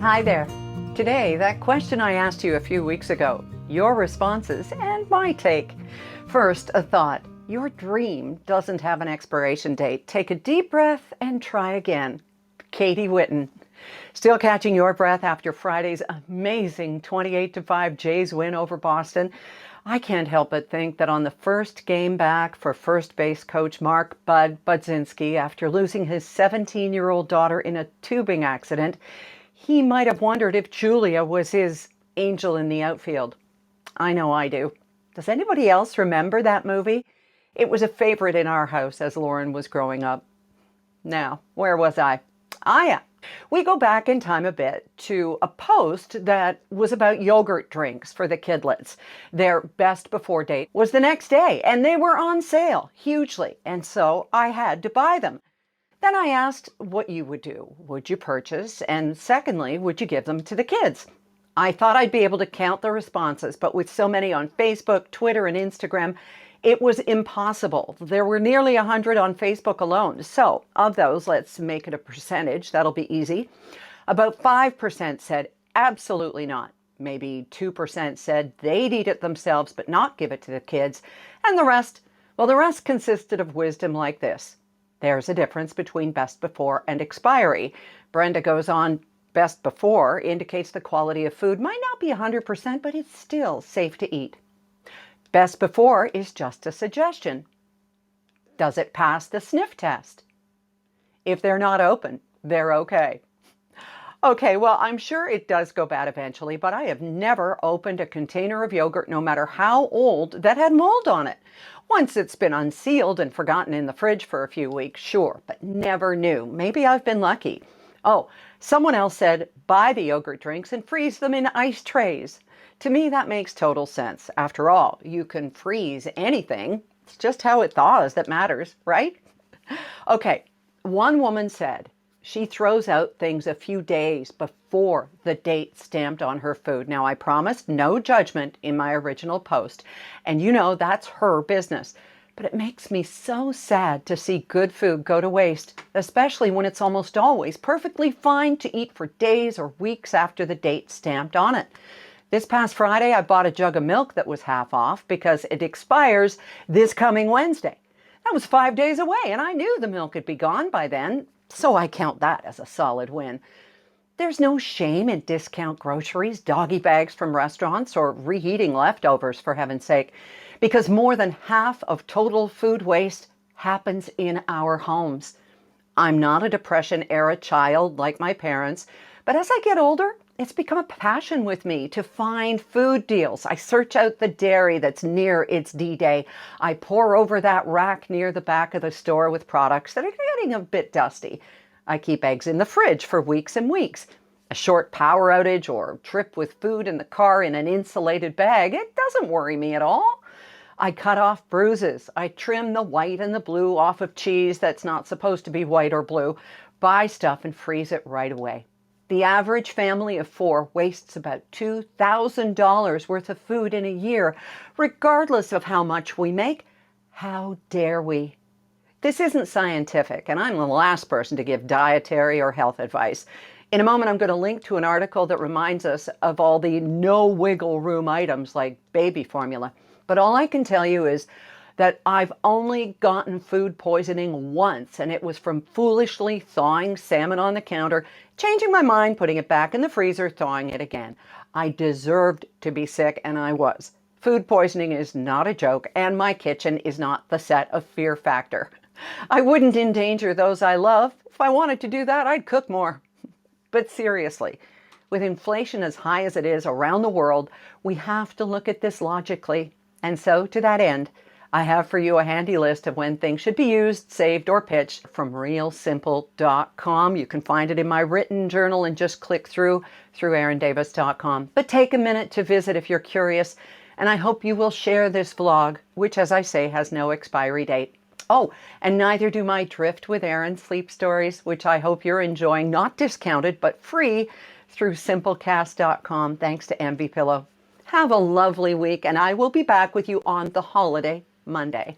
Hi there. Today, that question I asked you a few weeks ago, your responses and my take. First, a thought. Your dream doesn't have an expiration date. Take a deep breath and try again. Katie Witten. Still catching your breath after Friday's amazing 28-5 Jays win over Boston? I can't help but think that on the first game back for first base coach Mark Budzinski, after losing his 17-year-old daughter in a tubing accident, he might have wondered if Julia was his angel in the outfield. I know I do. Does anybody else remember that movie? It was a favorite in our house as Lauren was growing up. Now, where was I? Yeah. We go back in time a bit to a post that was about yogurt drinks for the kidlets. Their best before date was the next day, and they were on sale hugely, and so I had to buy them. Then I asked what you would do. Would you purchase? And secondly, would you give them to the kids? I thought I'd be able to count the responses, but with so many on Facebook, Twitter, and Instagram, it was impossible. There were nearly 100 on Facebook alone. So of those, let's make it a percentage. That'll be easy. About 5% said absolutely not. Maybe 2% said they'd eat it themselves but not give it to the kids. And the rest consisted of wisdom like this. There's a difference between best before and expiry. Brenda goes on, best before indicates the quality of food might not be 100%, but it's still safe to eat. Best before is just a suggestion. Does it pass the sniff test? If they're not open, they're okay. Okay, well, I'm sure it does go bad eventually, but I have never opened a container of yogurt, no matter how old, that had mold on it. Once it's been unsealed and forgotten in the fridge for a few weeks, sure, but never new. Maybe I've been lucky. Oh, someone else said, buy the yogurt drinks and freeze them in ice trays. To me, that makes total sense. After all, you can freeze anything. It's just how it thaws that matters, right? Okay, one woman said she throws out things a few days before the date stamped on her food. Now, I promised no judgment in my original post, and you know that's her business. But it makes me so sad to see good food go to waste, especially when it's almost always perfectly fine to eat for days or weeks after the date stamped on it. This past Friday, I bought a jug of milk that was half off because it expires this coming Wednesday. That was 5 days away, and I knew the milk would be gone by then, so I count that as a solid win. There's no shame in discount groceries, doggy bags from restaurants, or reheating leftovers, for heaven's sake, because more than half of total food waste happens in our homes. I'm not a Depression-era child like my parents, but as I get older, it's become a passion with me to find food deals. I search out the dairy that's near its D-Day. I pore over that rack near the back of the store with products that are getting a bit dusty. I keep eggs in the fridge for weeks and weeks. A short power outage or trip with food in the car in an insulated bag, it doesn't worry me at all. I cut off bruises. I trim the white and the blue off of cheese that's not supposed to be white or blue. Buy stuff and freeze it right away. The average family of 4 wastes about $2,000 worth of food in a year, regardless of how much we make. How dare we? This isn't scientific, and I'm the last person to give dietary or health advice. In a moment, I'm going to link to an article that reminds us of all the no wiggle room items like baby formula. But all I can tell you is that I've only gotten food poisoning once, and it was from foolishly thawing salmon on the counter, changing my mind, putting it back in the freezer, thawing it again. I deserved to be sick, and I was. Food poisoning is not a joke, and my kitchen is not the set of Fear Factor. I wouldn't endanger those I love. If I wanted to do that, I'd cook more. But seriously, with inflation as high as it is around the world, we have to look at this logically. And so, to that end, I have for you a handy list of when things should be used, saved, or pitched from realsimple.com. You can find it in my written journal and just click through erindavis.com. But take a minute to visit if you're curious, and I hope you will share this vlog, which, as I say, has no expiry date. Oh, and neither do my Drift with Erin sleep stories, which I hope you're enjoying, not discounted, but free through simplecast.com, thanks to MV Pillow. Have a lovely week, and I will be back with you on the holiday Monday.